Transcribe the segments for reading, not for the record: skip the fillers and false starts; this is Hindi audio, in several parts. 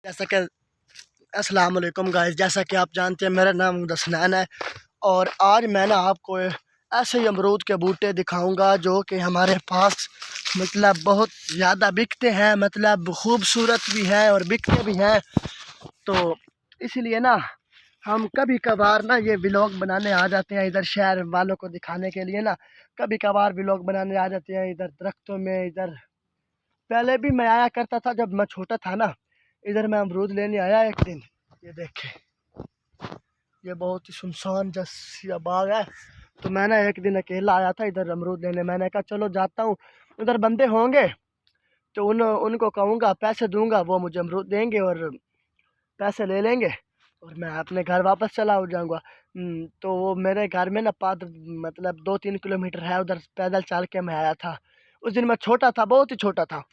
जैसा कि अस्सलाम वालेकुम गाइस, जैसा कि आप जानते हैं मेरा नाम दसनैन है। और आज मैं ना आपको ऐसे ही अमरूद के बूटे दिखाऊंगा जो कि हमारे पास बहुत ज़्यादा बिकते हैं, खूबसूरत भी हैं और बिकते भी हैं। तो इसलिए ना हम कभी कभार ना ये व्लॉग बनाने आ जाते हैं इधर, शहर वालों को दिखाने के लिए ना कभी कभार व्लॉग बनाने आ जाते हैं इधर दरख्तों में। इधर पहले भी मैं आया करता था जब मैं छोटा था ना। इधर मैं अमरूद लेने आया एक दिन। ये देखे, ये बहुत ही सुनसान जैसा बाग है। तो मैं ना एक दिन अकेला आया था इधर अमरूद लेने। मैंने कहा चलो जाता हूँ, उधर बंदे होंगे तो उनको कहूँगा, पैसे दूंगा, वो मुझे अमरूद देंगे और पैसे ले लेंगे और मैं अपने घर वापस चला हो जाऊँगा। तो वो मेरे घर में ना पाद 2-3 किलोमीटर है, उधर पैदल चल के मैं आया था। उस दिन मैं छोटा था, बहुत ही छोटा था।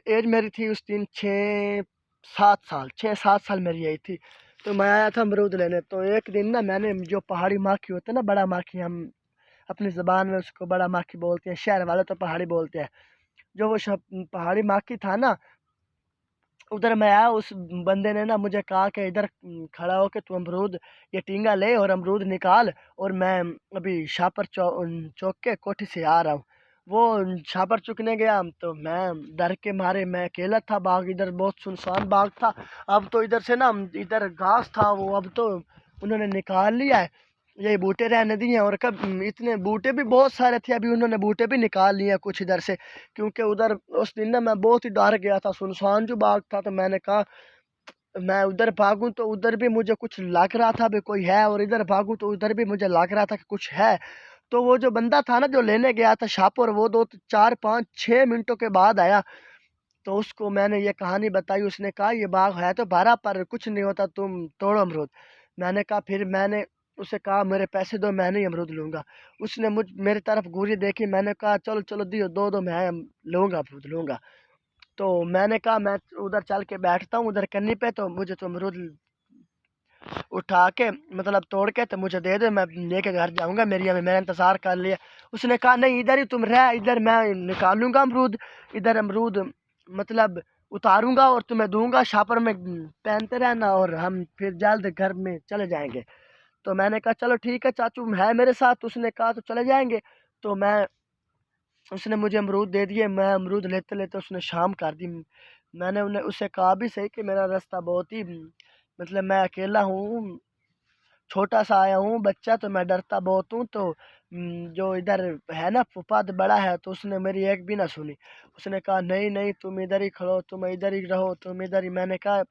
एज मेरी थी उस दिन 6-7 साल, 6-7 साल मेरी एज थी। तो मैं आया था अमरूद लेने। तो एक दिन ना मैंने जो पहाड़ी माखी होते हैं ना, बड़ा माखी, हम अपनी ज़बान में उसको बड़ा माखी बोलते हैं, शहर वाले तो पहाड़ी बोलते हैं। जो वो पहाड़ी माखी था ना, उधर मैं आया। उस बंदे ने ना मुझे कहा कि इधर खड़ा होके तू अमरूद ये टींगा ले और अमरूद निकाल, और मैं अभी शापर चौक के कोठी से आ रहा हूँ। वो छापर चुकने गया तो मैं डर के मारे, मैं अकेला था, बाग इधर बहुत सुनसान बाग था। अब तो इधर से ना इधर घास था, वो अब तो उन्होंने निकाल लिया है, ये बूटे रहने दिए हैं। और कब इतने बूटे भी बहुत सारे थे, अभी उन्होंने बूटे भी निकाल लिए कुछ इधर से। क्योंकि उधर उस दिन ना मैं बहुत ही डर गया था, सुनसान जो बाग था। तो मैंने कहा मैं उधर भागूं तो उधर भी मुझे कुछ लग रहा था भी कोई है, और इधर भागूं तो उधर भी मुझे लग रहा था कि कुछ है। तो वो जो बंदा था ना जो लेने गया था शाहपुर, वो 2-4-5-6 मिनटों के बाद आया। तो उसको मैंने ये कहानी बताई। उसने कहा ये बाग है तो भरा, पर कुछ नहीं होता, तुम तोड़ो अमरूद। मैंने कहा, फिर मैंने उसे कहा मेरे पैसे दो, मैं नहीं अमरूद लूँगा। उसने मेरी तरफ घूरी देखी। मैंने कहा चलो चलो दियो, दो दो, मैं लूँगा, अमरूद लूँगा। तो मैंने कहा मैं उधर चल के बैठता हूँ उधर कन्नी पे, तो मुझे तो अमरूद उठा के तोड़ के तो मुझे दे दो, मैं लेके घर जाऊंगा, मेरी अम्मी मेरा इंतज़ार कर लिया। उसने कहा नहीं, इधर ही तुम रह, इधर मैं निकालूंगा अमरूद, इधर अमरूद उतारूंगा और तुम्हें दूंगा, शापर में पहनते रहना और हम फिर जल्द घर में चले जाएंगे। तो मैंने कहा चलो ठीक है चाचू, है मेरे साथ। उसने कहा तो चले जाएंगे। तो मैं उसने मुझे अमरूद दे दिए। मैं अमरूद लेते लेते उसने शाम कर दी। मैंने उन्हें उससे कहा भी सही कि मेरा रास्ता बहुत ही मैं अकेला हूँ, छोटा सा आया हूँ बच्चा, तो मैं डरता बहुत हूँ। तो जो इधर है ना फुफाद बड़ा है, तो उसने मेरी एक भी ना सुनी। उसने कहा नहीं नहीं, तुम इधर ही खड़ो, तुम इधर ही रहो, तुम इधर ही। मैंने कहा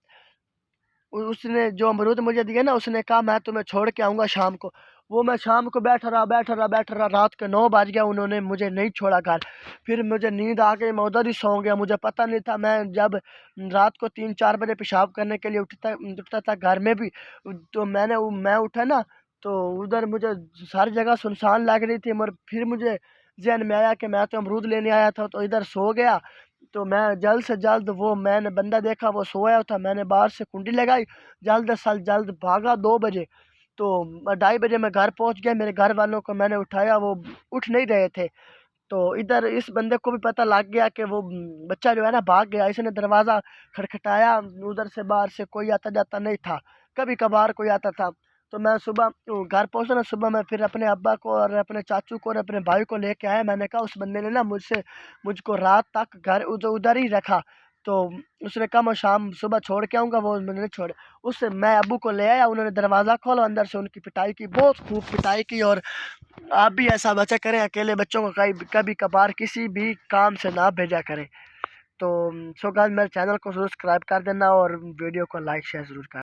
उसने जो अमरूद मुझे दिए ना, उसने कहा मैं तुम्हें छोड़ के आऊँगा शाम को। वो मैं शाम को बैठा रहा, रात के 9 बज गया, उन्होंने मुझे नहीं छोड़ा घर। फिर मुझे नींद आ गई, मैं उधर ही सो गया, मुझे पता नहीं था। मैं जब रात को 3-4 बजे पेशाब करने के लिए उठता उठता था घर में भी, तो मैं उठा ना, तो उधर मुझे सारी जगह सुनसान लग रही थी। मगर फिर मुझे ज़हन में आया कि मैं तो अमरूद लेने आया था, तो इधर सो गया। तो मैं जल्द से जल्द, वो मैंने बंदा देखा वो सोया था, मैंने बाहर से कुंडी लगाई, जल्द से जल्द भागा 2 बजे। तो 2:30 बजे मैं घर पहुंच गया। मेरे घर वालों को मैंने उठाया, वो उठ नहीं रहे थे। तो इधर इस बंदे को भी पता लग गया कि वो बच्चा जो है ना भाग गया। इसने दरवाज़ा खटखटाया, उधर से बाहर से कोई आता जाता नहीं था, कभी कभार कोई आता था। तो मैं सुबह घर पहुंचा ना, सुबह मैं फिर अपने अब्बा को और अपने चाचू को और अपने भाई को लेके आया। मैंने कहा उस बंदे ने ना मुझको रात तक घर उधर उधर ही रखा। तो उसने कहा मैं शाम सुबह छोड़ के आऊँगा, वो मैंने छोड़े। उससे मैं अब्बू को ले आया, उन्होंने दरवाज़ा खोला, अंदर से उनकी पिटाई की, बहुत खूब पिटाई की। और आप भी ऐसा बचा करें, अकेले बच्चों को कभी कभी कभार किसी भी काम से ना भेजा करें। तो सो गाइस, मेरे चैनल को सब्सक्राइब कर देना और वीडियो को लाइक शेयर ज़रूर कर।